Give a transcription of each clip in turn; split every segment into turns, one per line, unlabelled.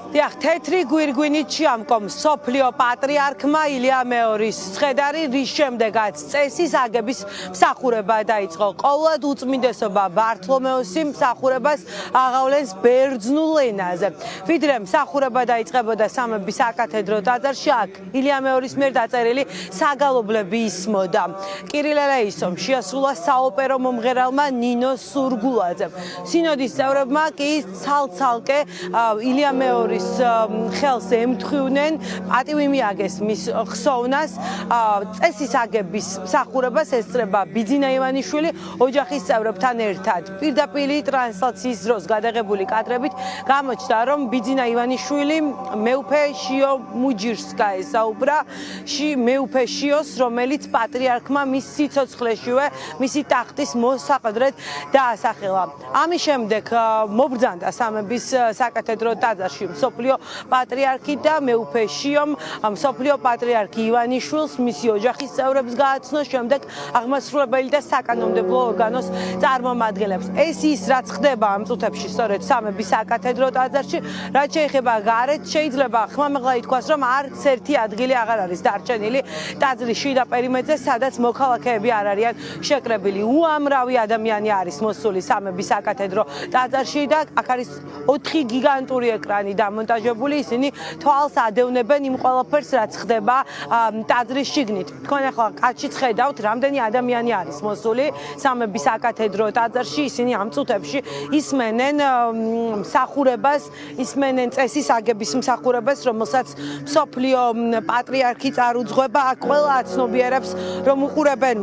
დიახ, თეთრი გვირგვინით შეამკომ სოფლიო პატრიარქმა ილია მეორის ცხედარი, რის შემდეგაც წესის აგების მსახურება დაიწყო. ყოვლად უწმინდესობა ბართლომეოსი მსახურებას აღავლენს ბერძნულ ენაზე. ვიდრე მსახურება დაიწყებოდა სამების საკათედრო ტაძარში, აქ ილია მეორის მიერ დაწერილი საგალობლები ისმოდა. კირილელეისომ შეასრულა საოპერო მომღერალმა ნინო სურგულაძემ. სინოდის წევრებმა კი ცალ-ცალკე ილია მეორის ხელს ემთხვიდნენ, პატივი მიაგეს მის ხსოვნას, წესის აგების მსახურებას ესწრება ბიძინა ივანიშვილი ოჯახის წევრებთან ერთად. პირდაპირ ტრანსლაციის დროს გადაღებული კადრებით გამოჩნდა, რომ ბიძინა ივანიშვილი მეუფე შიო მუჯირსკა ესაუბრა, მეუფე შიოს, რომელიც პატრიარქმა მის სიცოცხლეშივე მისი ტახტის მოსაყდრედ დაასახელა. ამის შემდეგ მობრძანდა სამების საკათედრო ტაძარში მსოფლიო პატრიარქი და მეუფე შიომ მსოფლიო პატრიარქი ივანიშვილს მისი ოჯახის წევრებს გააცნო, შემდეგ აღმასრულებელი და საკანონმდებლო ორგანოს წარმომადგენლებს. ეს ის, რაც ხდება ამ წუთებში სწორედ სამების საკათედრო ტაძარში, რაც შეეხება გარეთ, შეიძლება ხმამაღლა ითქვას, რომ არც ერთი ადგილი აღარ არის დარჩენილი ტაძრის შიდა პერიმეტრზე, სადაც მოქალაქეები არ არიან შეკრებილი. უამრავი ადამიანი არის მოსული სამების საკათედრო ტაძარში და აქ არის 4 გიგანტური ეკრანი დამონტაჟებული, ისინი თვალს ადევნებენ იმ ყველაფერს, რაც ხდება ტაძრის შიგნით. თქვენ ახლა კაცშიც ხედავთ, რამდენი ადამიანი არის მოსული სამების საკათედრო ტაძარში, ისინი ამ წუთებში ისმენენ მსახურებას, ისმენენ წესის აგების მსახურებას, რომელსაც მსოფლიო პატრიარქი წარუძღვება. აქ ყველა აცნობიერებს, რომ უყურებენ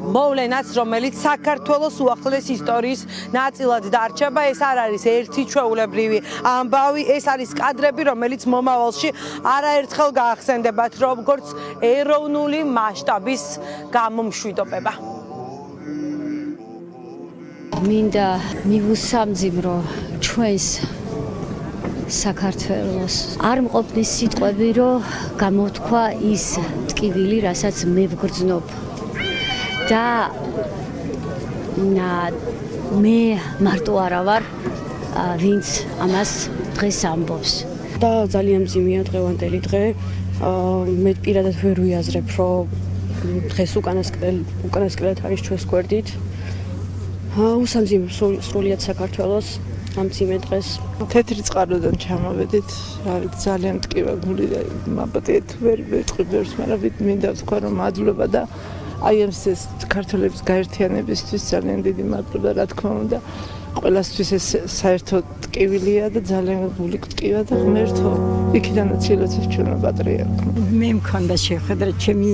მოვლენაც, რომელიც საქართველოს უახლეს ისტორიის ნაწილად დარჩება. ეს არ არის ერთი ჩვეულებრივი ამბავი, ეს არის კადრები, რომელიც მომავალში არაერთხელ გაახსენდებათ, როგორც ეროვნული მასშტაბის გამომშვიდობება.
მინდა მივუსამძიმრო ჩვენს საქართველოს. არ მყოფნის სიტყვები, რომ გამოთქვა ის ტკივილი, რასაც მე ვგრძნობ. და მე მარტო არა ვარ, ვინც ამას დღეს ამბობს.
და ძალიან მძიმეა დღევანდელი დღე. მე პირადად ვერ ვიაზრებ, რომ დღეს უკანასკნელად არის ჩვენს გვერდით. უსამძიმო სრულიად საქართველოს ამ მძიმე დღეს.
თეთრი წყაროდან ჩამოვედით, არის ძალიან ტკივა გული და მაპატიეთ ვერ ვეთყვი, მაგრამ მინდა ვთქვა, რომ მადლობა და აი ამ ქართველების გაერთიანებისთვის ძალიან დიდი მადლობა, რა თქმა უნდა. ყველასთვის ეს საერთო ტკივილია და ძალიან გული ტკივა და ღმერთო, იქიდანაც ილოცეს ჩვენო პატრიარქმა.
მე მქონდა შეხვედრა, ჩემი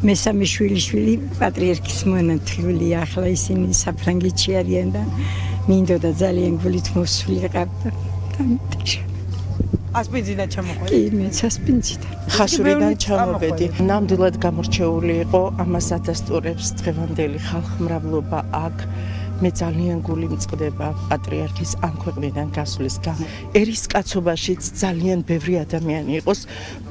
მესამე შვილიშვილი პატრიარქის მონათლულია, ახლა ისინი საფრანგეთში არიან და მინდოდა ძალიან გულით მოსულიყავ და დამიტკიჩა.
ასპინძინა ჩამოყვეთ.
კი, მეც ასპინძიდა.
ხაშურიდან ჩამოვედი. ნამდვილად გამორჩეული იყო, ამას ადასტურებს დღევანდელი ხალხმრავლობა აქ. მე ძალიან გული მწყდება პატრიარქის ამ ქვეყნიდან გასვლის გამო. ერისკაცობაშიც ძალიან ბევრი ადამიანი იყოს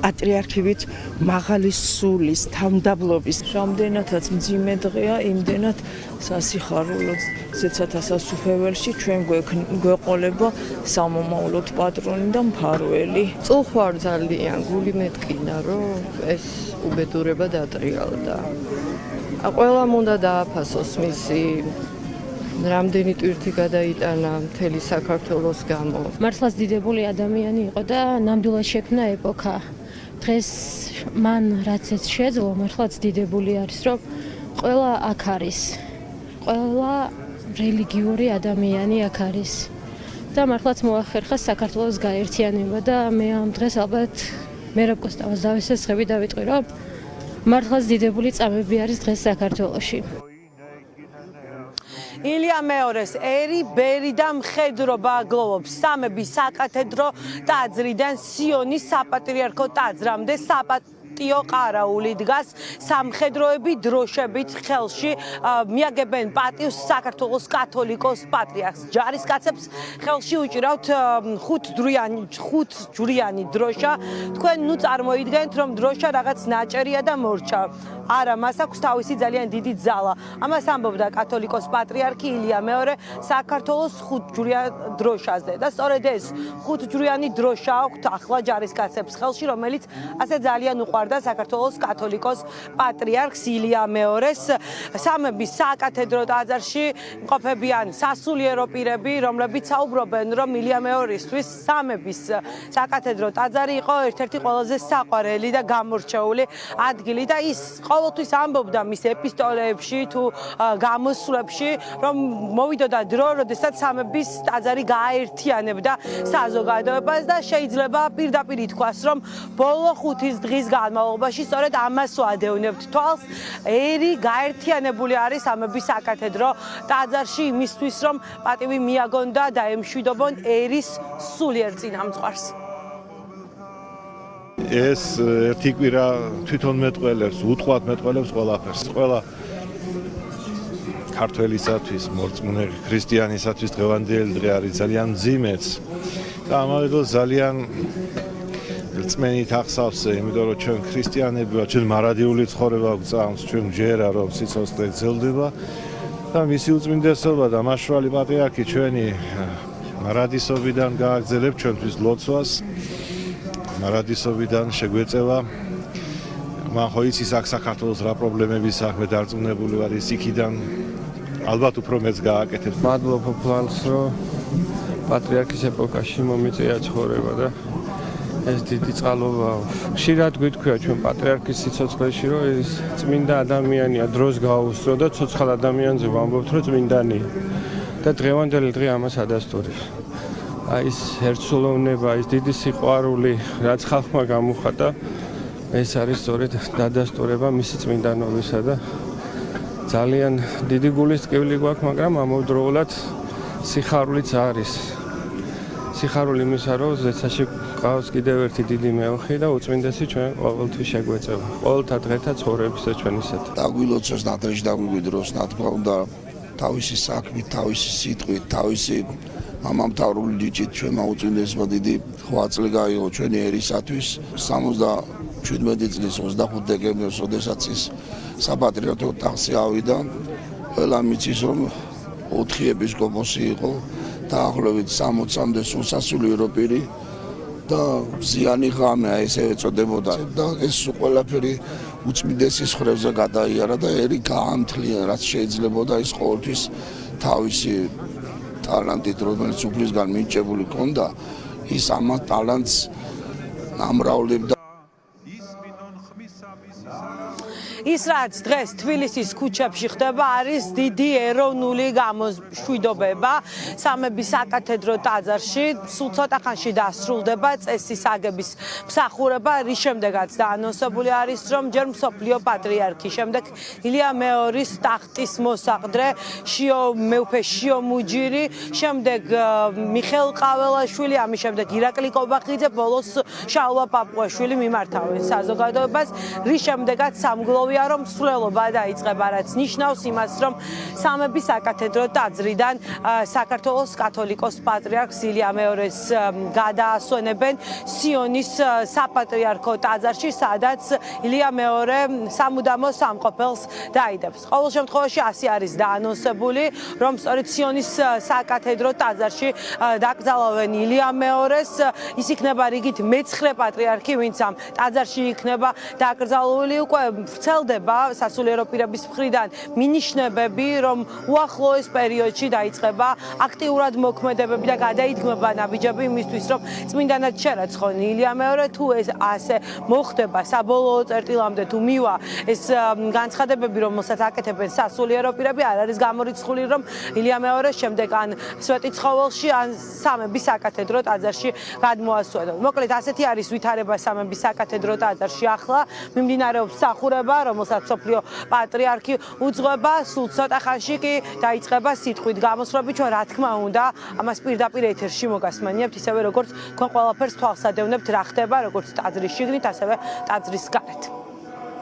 პატრიარქივით მაღალი სულის, თავმდაბლობის.
რამდენადაც მძიმე დღეა, იმდენად სასიხარულო ზეცათა სასუფეველში ჩვენ გვეყოლება სამომავლოდ პატრონი და მფარველი.
წუხვარ ძალიან, გული მეტკინა, რომ ეს უბედურება დატრიალდა. ყველამ უნდა დააფასოს მისი რამდენი ტვირთი გადაიტანა მთელი საქართველოს გამო.
მართლაც დიდებული ადამიანი იყო და ნამდვილად შექმნა ეპოქა. დღეს მან რაც ეს შეძლო, მართლაც დიდებული არის, რომ ყველა აქ არის. ყველა რელიგიური ადამიანი აქ არის. და მართლაც მოახერხა საქართველოს გაერთიანება და მე ამ დღეს ალბათ მერაბ კოსტავას დავესესხები და ვიტყვი, რომ მართლაც დიდებული წამები არის დღეს საქართველოში.
ილია მეორის ერი, ბერი და მხედრობა გლოვობს სამების საკათედრო ტაძრიდან სიონის საპატრიარქო ტაძრამდე პორტიო ყარაული დგას სამხედროები დროშებით ხელში მიაგებენ პატივს საქართველოს კათოლიკოს პატრიარქს ჯარისკაცებს ხელში უჭირავთ ხუთჯვრიანი დროშა თქვენ ნუ წარმოიდგენთ რომ დროშა რაღაც ნაჭერია და მორჩა არა მას აქვს თავისი ძალიან დიდი ძალა ამას ამბობდა კათოლიკოს პატრიარქი ილია მეორე საქართველოს ხუთჯვრიან დროშაზე და სწორედ ეს ხუთჯვრიანი დროშა აქვს ახლა ჯარისკაცებს ხელში რომელიც ასე ძალიან უყვარდა საქართველოს კათოლიკოს პატრიარქს ილია მეორეს სამების საკათედრო ტაძარში მყოფებიან სასულიერო პირები რომლებიც საუბრობენ რომ ილია მეორისთვის სამების საკათედრო ტაძარი იყო ერთ-ერთი ყველაზე საყვარელი და გამორჩეული ადგილი და ის ყოველთვის ამბობდა მის ეპისტოლეებში თუ გამოსვლებში რომ მოვიდოდა დრო როდესაც სამების ტაძარი გააერთიანებდა საზოგადოებას და შეიძლება პირდაპირ ითქვას რომ ბოლო 5 დღის განმავლობაში სწორედ ამას ვადევნებთ თვალს ერი გაერთიანებული არის სამების საკათედრო ტაძარში იმისთვის რომ პატივი მიაგონ და დაემშვიდობონ ერის სულიერ წინამძღვარს
ეს ერთი კვირა თვითონ მეტყველებს, უტყვად მეტყველებს ყველაფერს. ყველა ქართველისათვის, მორწმუნე ქრისტიანისათვის დღევანდელი დღე არის ძალიან მძიმეც. და ამავე დროს ძალიან რწმენით ახსავსე, იმიტომ რომ ჩვენ ქრისტიანები ვართ, ჩვენ მარადიული ცხოვრება გვწამს, ჩვენ ჯერა რომ სიცოცხლე გრძელდება და მისი უწმინდესობა და მაშვალი პატრიარქი ჩვენი მარადისობიდან გააგრძელებთ ჩვენთვის ლოცვას. მარადისობიდან შეგვეწევა მან ხო იცის აქ საქართველოს რა პრობლემები საქმე დარწმუნებული ვარ ის იქიდან ალბათ უფრო მეც გააკეთებ
მადლობა ფლანს რომ პატრიარქის ეპოქაში მომიწია ცხოვრება და ეს დიდი წყალობაა ხშირად გვითქვია ჩვენ პატრიარქის სიცოცხლეში რომ ეს წმინდა ადამიანია დროს გააუსწრო და ცოცხალ ადამიანზე ვამბობთ რომ წმინდანია და დღევანდელი დღე ამას ადასტურებს ის ერთსულოვნება, ის დიდი სიყვარული, რაც ხალხმა გამოხატა, ეს არის სწორედ დადასტურება მისი წმინდანობისა და ძალიან დიდი გულის ტკივილი გვაქვს, მაგრამ ამავდროულად სიხარულიც არის. სიხარული იმისა, რომ ზეცაში ყავს კიდევ ერთი დიდი მეოხი და უწმინდესი ჩვენ ყოველთვის შეგვეწევა. ყოველთა დღეთა ცხოვრებისა ჩვენისათვის.
დაგვილოცოს ნადრეშ დაგვიდროს, ნათქმა უნდა, თავისი საქმით, თავისი სიტყვით, თავისი ამამთავრული ჯიჭით ჩვენმა უწმინდესმა დიდი ხვაწლი გაიღო ჩვენი ერისათვის 77 წლის 25 დეკემბერს, როდესაც ის საპატრიარქო ტახტზე ავიდა, ყველა მიცის რომ 4 ეპისკოპოსი იყო, დაახლოებით 60-მდე სასულიერო პირი და ზიანი ღამე ესე ეწოდებოდა და ეს ყველაფერი უწმინდესის ხრევზე გადაიარა და ერი გაამთლია, რაც შეიძლებოდა ის ყოველთვის თავისი ტალანტით, რომელიც უფლისგან მინიჭებული ჰქონდა, ის ამ ტალანტს ამრავლებდა.
ის რაც დღეს თბილისის ქუჩებში ხდება არის დიდი ეროვნული გამომშვიდობება სამების საკათედრო ტაძარში სულ ცოტა ხანში დასრულდება წესის აგების მსახურება რის შემდეგაც დაანონსებული არის რომ ჯერ მსოფლიო პატრიარქი შემდეგ ილია მეორის ტახტის მოსაყდრე მეუფე შიო მუჯირი შემდეგ მიხელ ყაველაშვილი ამის შემდეგ ირაკლი კობახიძე ბოლოს შალვა პაპუაშვილი მიმართავენ საზოგადოებას რის შემდეგაც სამგლოვი რომ სრულობა დაიწყება, რაც ნიშნავს იმას, რომ სამების საკათედრო ტაძრიდან საქართველოს კათოლიკოს პატრიარქს ილია მეორეს გადაასვენებენ სიონის საპატრიარქო ტაძარში, სადაც ილია მეორე სამუდამო სამყოფელს დაიდებს. ყოველ შემთხვევაში ასე არის დაანონსებული, რომ სწორედ სიონის საკათედრო ტაძარში დაკრძალავენ ილია მეორეს, ის იქნება რიგით მე-9 პატრიარქი, ვინც ამ ტაძარში იქნება დაკრძალული, უკვე ვრცელდება სასულიერო პირების მხრიდან მინიშნებები, რომ უახლოეს პერიოდში დაიწყება აქტიურად მოქმედებები და გადაიდგმება ნაბიჯები იმისთვის, რომ წმინდანად შერაცხონ ილია მეორე, თუ ეს ასე მოხდება საბოლოო წერტილამდე თუ მივა ეს განცხადებები, რომელსაც აკეთებენ სასულიერო პირები, არ არის გამორიცხული, რომ ილია მეორე შემდეგ ან სვეტიცხოველში, ან სამების საკათედრო ტაძარში გადმოასვენონ. მოკლედ, ასეთი არის ვითარება სამების საკათედრო ტაძარში ახლა მიმდინარეობს მსახურება, რომელსაც მსოფლიო პატრიარქი უძღვება, სულ ცოტა ხანში კი დაიწყება სიტყვით გამოსვლები. ჩვენ რა თქმა უნდა ამას პირდაპირ ეთერში მოგასმენიებთ, ისევე როგორც თქვენ ყველაფერს თვალს ადევნებთ რა ხდება, როგორც ტაძრის შიგნით, ასევე ტაძრის გარეთ.